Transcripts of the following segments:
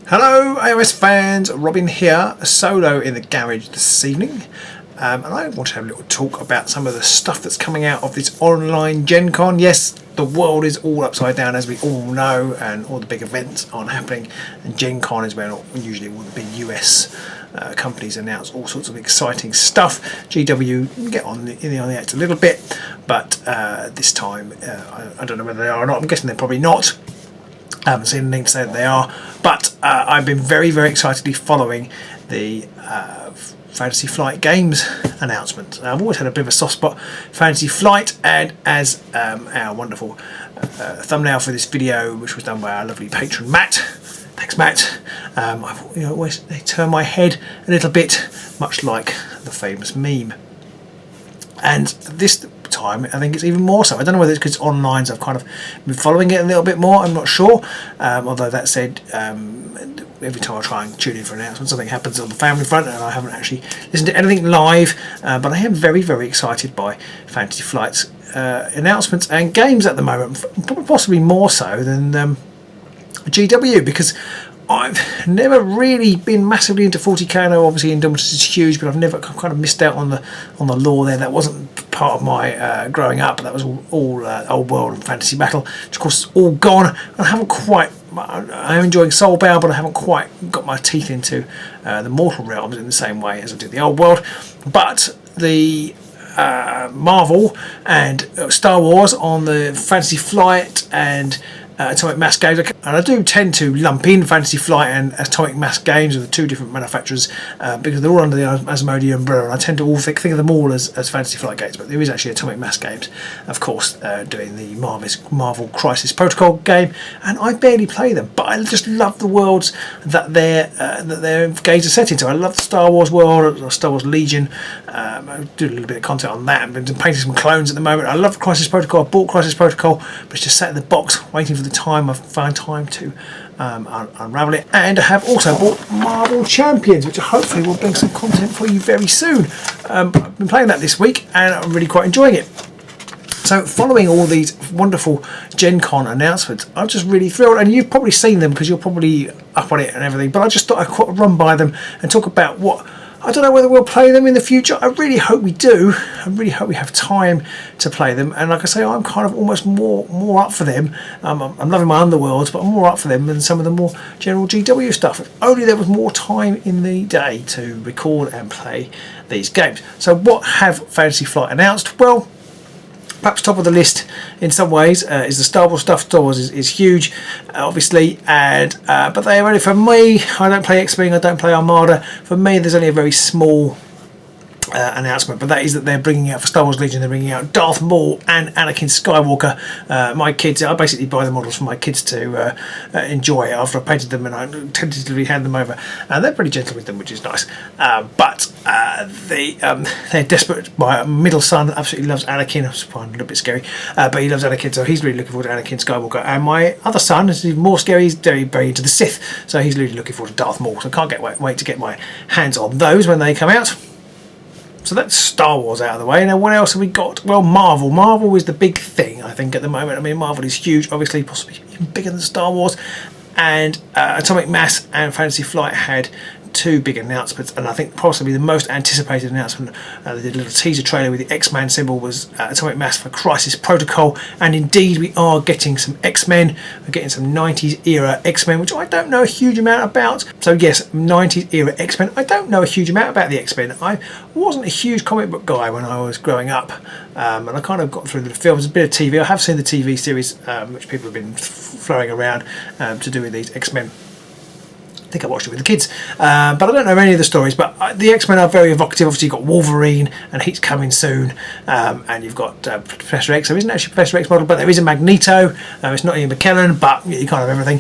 Hello AOS fans, Robin here, solo in the garage this evening, and I want to have a little talk about some of the stuff that's coming out of this online Gencon. Yes, the world is all upside down, as we all know, and all the big events aren't happening, and Gencon is where usually all the big US companies announce all sorts of exciting stuff. GW get on the act a little bit, but this time I don't know whether they are or not. I'm guessing they're probably not. I haven't seen anything to say that they are, but I've been very excitedly following the Fantasy Flight Games announcement. I've always had a bit of a soft spot for Fantasy Flight, and as our wonderful thumbnail for this video, which was done by our lovely patron Matt, thanks Matt, I've always they turn my head a little bit, much like the famous meme. And this time I think it's even more so. I don't know whether it's because it's online, so I've kind of been following it a little bit more, I'm not sure, although that said, every time I try and tune in for an announcement, something happens on the family front and I haven't actually listened to anything live, but I am very excited by Fantasy Flight's announcements and games at the moment, probably possibly more so than GW, because I've never really been massively into 40k. I know obviously Indomitus is huge, but I've never kind of missed out on the lore there. That wasn't part of my growing up. That was all old world and fantasy battle, which of course is all gone. I haven't quite. I am enjoying Soulbound, but I haven't quite got my teeth into the mortal realms in the same way as I did the old world. But the Marvel and Star Wars on the Fantasy Flight and Atomic Mass games, and I do tend to lump in Fantasy Flight and Atomic Mass games with the two different manufacturers because they're all under the Asmodee umbrella, and I tend to all think of them all as Fantasy Flight games, but there is actually Atomic Mass games, of course, doing the Marvel Crisis Protocol game, and I barely play them, but I just love the worlds that their games are set into. I love the Star Wars world, or Star Wars Legion. I do a little bit of content on that. I've been painting some clones at the moment. I love Crisis Protocol. I bought Crisis Protocol, but it's just sat in the box waiting for the time I've found time to unravel it. And I have also bought Marvel Champions, which hopefully will bring some content for you very soon. I've been playing that this week and I'm really quite enjoying it. So following all these wonderful Gen Con announcements, I'm just really thrilled, and you've probably seen them because you're probably up on it and everything, but I just thought I'd run by them and talk about what I don't know whether we'll play them in the future. I really hope we do. I really hope we have time to play them. And like I say, I'm kind of almost more up for them. I'm loving my Underworlds, but I'm more up for them than some of the more general GW stuff. If only there was more time in the day to record and play these games. So what have Fantasy Flight announced? Well, perhaps top of the list in some ways is the Star Wars stuff. Star Wars is huge, obviously, and but they are only, for me, I don't play X-Wing, I don't play Armada. For me, there's only a very small announcement, but that is that they're bringing out, for Star Wars Legion, they're bringing out Darth Maul and Anakin Skywalker. My kids, I basically buy the models for my kids to enjoy after I've painted them, and I tentatively hand them over, and they're pretty gentle with them, which is nice. But they're desperate. My middle son absolutely loves Anakin. I find a little bit scary, but he loves Anakin, so he's really looking forward to Anakin Skywalker. And my other son is even more scary. He's very into the Sith, so he's really looking forward to Darth Maul. So I can't wait to get my hands on those when they come out. So that's Star Wars out of the way. Now, what else have we got? Well, Marvel. Marvel is the big thing, I think, at the moment. I mean, Marvel is huge, obviously, possibly even bigger than Star Wars. And Atomic Mass and Fantasy Flight had two big announcements, and I think possibly the most anticipated announcement, they did a little teaser trailer with the X-Man symbol, was Atomic Mass for Crisis Protocol, and indeed we are getting some X-Men. We're getting some 90s era X-Men, which I don't know a huge amount about. So yes, 90s era X-Men. I don't know a huge amount about the X-Men. I wasn't a huge comic book guy when I was growing up, and I kind of got through the films, a bit of TV. I have seen the TV series, which people have been throwing around to do with these X-Men. I think I watched it with the kids, but I don't know any of the stories. But the X-Men are very evocative. Obviously, you've got Wolverine, and he's coming soon, and you've got Professor X. So, isn't actually Professor X model, but there is a Magneto. It's not Ian McKellen, but you can't have everything.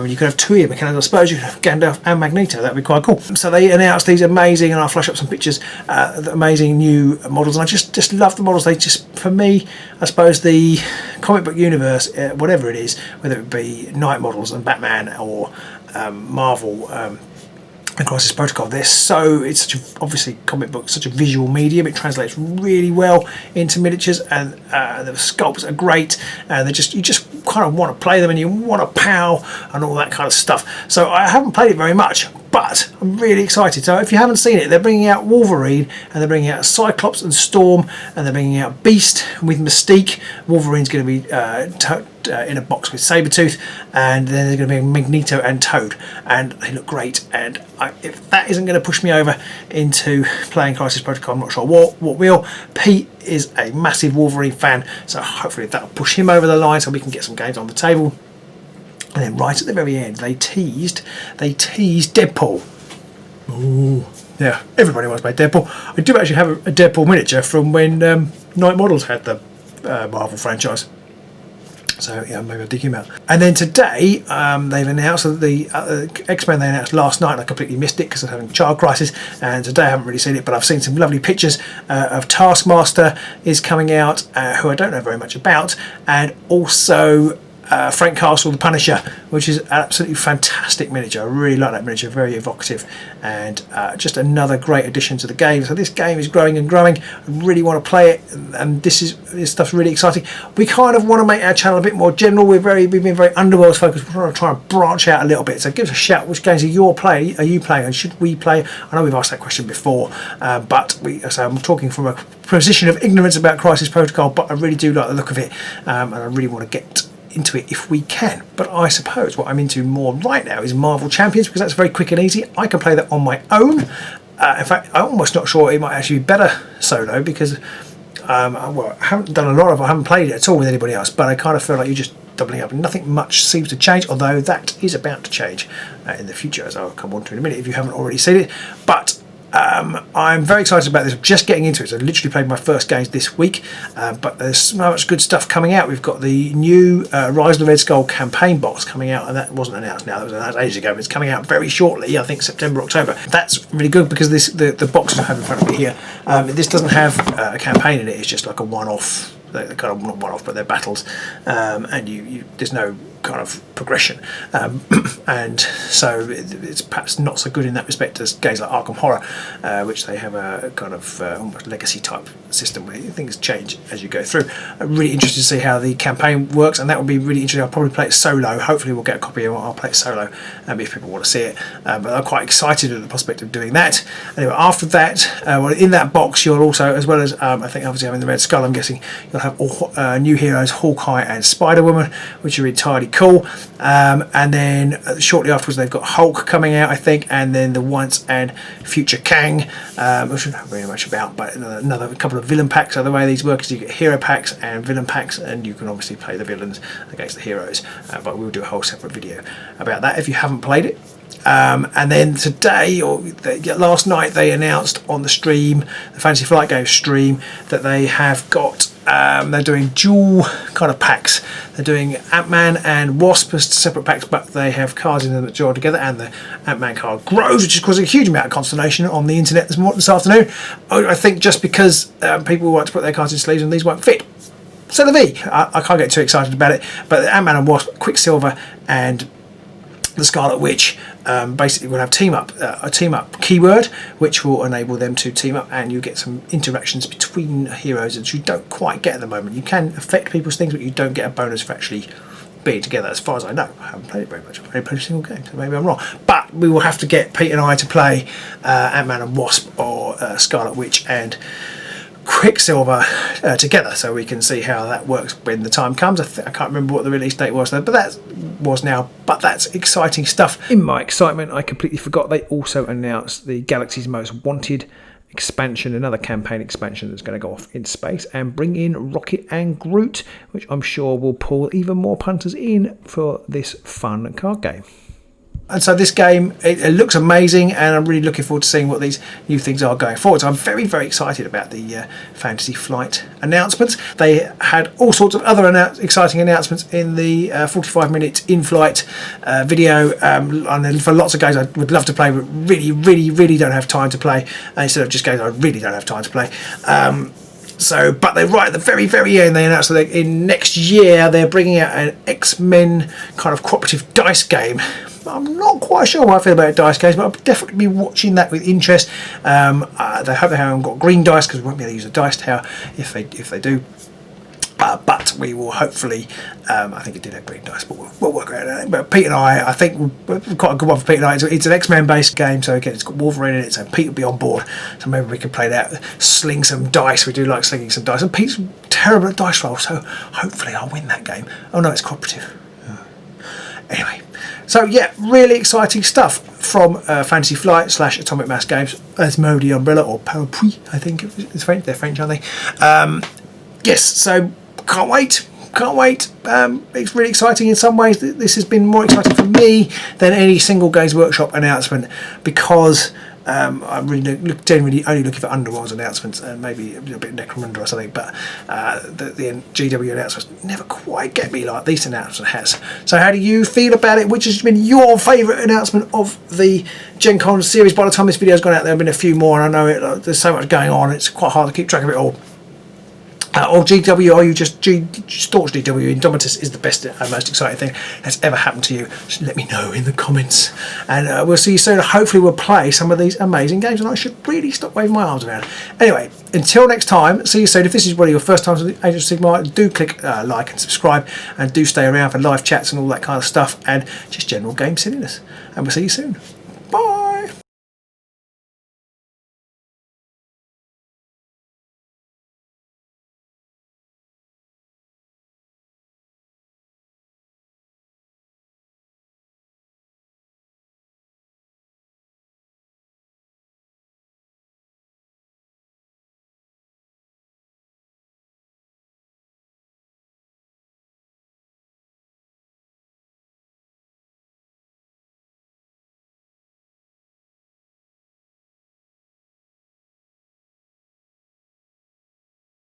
You could have two Ian McKellens, I suppose. You could have Gandalf and Magneto. That'd be quite cool. So they announced these amazing, and I'll flash up some pictures, the amazing new models, and I just love the models. They just, for me, I suppose the comic book universe, whatever it is, whether it be Night models and Batman or Marvel and Crisis Protocol, it's such a, obviously comic book, such a visual medium. It translates really well into miniatures, and the sculpts are great, and you just kind of want to play them and you want to pow and all that kind of stuff. So I haven't played it very much, but I'm really excited. So if you haven't seen it, they're bringing out Wolverine, and they're bringing out Cyclops and Storm, and they're bringing out Beast with Mystique. Wolverine's going to be in a box with Sabretooth, and then there's going to be Magneto and Toad, and they look great. And if that isn't going to push me over into playing Crisis Protocol, I'm not sure what will. Pete is a massive Wolverine fan, so hopefully that'll push him over the line so we can get some games on the table. And then right at the very end, they teased Deadpool. Ooh, yeah, everybody wants to play Deadpool. I do actually have a Deadpool miniature from when Night Models had the Marvel franchise. So yeah, maybe I'll dig him out. And then today, they've announced that the X-Men they announced last night, and I completely missed it because I was having Child Crisis, and today I haven't really seen it, but I've seen some lovely pictures of Taskmaster is coming out, who I don't know very much about, and also Frank Castle, the Punisher, which is an absolutely fantastic miniature. I really like that miniature, very evocative, and just another great addition to the game. So this game is growing and growing. I really want to play it, and this stuff's really exciting. We kind of want to make our channel a bit more general. We've been very Underworlds focused. We're trying to try and branch out a little bit. So give us a shout. Which games are you playing, and should we play? I know we've asked that question before, but so I'm talking from a position of ignorance about Crisis Protocol, but I really do like the look of it, and I really want to get into it if we can. But I suppose what I'm into more right now is Marvel Champions, because that's very quick and easy. I can play that on my own. In fact, I'm almost not sure it might actually be better solo, because well, I haven't done a lot of it. I haven't played it at all with anybody else, but I kind of feel like you're just doubling up. Nothing much seems to change, although that is about to change in the future, as I'll come on to in a minute if you haven't already seen it. But I'm very excited about this. I'm just getting into it. So I literally played my first games this week, but there's so much good stuff coming out. We've got the new Rise of the Red Skull campaign box coming out, and that wasn't announced now. That was announced ages ago. But it's coming out very shortly. I think September, October. That's really good because the box I have in front of me here, this doesn't have a campaign in it. It's just like a one-off. They're kind of not one-off, but they're battles, and you there's no kind of progression, and so it's perhaps not so good in that respect as games like Arkham Horror, which they have a kind of almost legacy type system where things change as you go through. I'm really interested to see how the campaign works, and that would be really interesting. I'll probably play it solo. Hopefully we'll get a copy of it. I'll play it solo if people want to see it, but I'm quite excited at the prospect of doing that. Anyway, after that, well, in that box you'll also, as well as I think obviously having the Red Skull, I'm guessing you'll have all new heroes, Hawkeye and Spider-Woman, which are entirely cool, and then shortly afterwards they've got Hulk coming out, I think, and then the Once and Future Kang, which I don't know very much about, but another couple of villain packs are the way these work. Is you get hero packs and villain packs, and you can obviously play the villains against the heroes, but we'll do a whole separate video about that if you haven't played it. And then today, or last night, they announced on the stream, the Fantasy Flight Games stream, that they have got they're doing dual kind of packs. They're doing Ant-Man and Wasp as separate packs, but they have cards in them that join together, and the Ant-Man card grows, which is causing a huge amount of consternation on the internet this afternoon. I think just because people want to put their cards in sleeves and these won't fit. So the V, I can't get too excited about it, but Ant-Man and Wasp, Quicksilver and the Scarlet Witch basically will have a team up keyword, which will enable them to team up, and you get some interactions between heroes that you don't quite get at the moment. You can affect people's things, but you don't get a bonus for actually being together, as far as I know. I haven't played it very much. I've only played a single game, so maybe I'm wrong. But we will have to get Pete and I to play Ant-Man and Wasp, or Scarlet Witch and Quicksilver together, so we can see how that works when the time comes. I can't remember what the release date was though, but that was now. But that's exciting stuff. In my excitement, I completely forgot they also announced the Galaxy's Most Wanted expansion, another campaign expansion that's going to go off in space and bring in Rocket and Groot, which I'm sure will pull even more punters in for this fun card game. And so this game, it looks amazing, and I'm really looking forward to seeing what these new things are going forward. So I'm very, very excited about the Fantasy Flight announcements. They had all sorts of other exciting announcements in the 45-minute in-flight video, and for lots of games I would love to play, but really, really, really don't have time to play, instead of just games I really don't have time to play. But they're right at the very, very end. They announced that in next year they're bringing out an X-Men kind of cooperative dice game. I'm not quite sure how I feel about dice games, but I'll definitely be watching that with interest. They hope they haven't got green dice, because we won't be able to use a dice tower if they do. but we will hopefully, I think it did have green dice, but we'll work around it. But Pete and I think we're quite a good one for Pete and I. It's an X-Men based game, so again, it's got Wolverine in it, so Pete will be on board. So maybe we can play that, sling some dice. We do like slinging some dice. And Pete's terrible at dice rolls, so hopefully I'll win that game. Oh no, it's cooperative. Anyway, so yeah, really exciting stuff from Fantasy Flight / Atomic Mass Games, Asmodee Umbrella, or Parapluie, I think it's French. They're French, aren't they? Yes, so can't wait. It's really exciting in some ways. This has been more exciting for me than any single Games Workshop announcement, because I'm really generally only looking for Underworld's announcements and maybe a bit of Necromunda or something, but the GW announcements never quite get me like this announcement has. So how do you feel about it? Which has been your favourite announcement of the Gencon series? By the time this video's gone out, there have been a few more, and I know there's so much going on, it's quite hard to keep track of it all. Or GW, are you just staunch GW? Indomitus is the best and most exciting thing that's ever happened to you. Just let me know in the comments, and we'll see you soon. Hopefully we'll play some of these amazing games, and I should really stop waving my arms around. Anyway, until next time, see you soon. If this is one of your first times with Age of Sigmar, do click like and subscribe, and do stay around for live chats and all that kind of stuff, and just general game silliness, and we'll see you soon.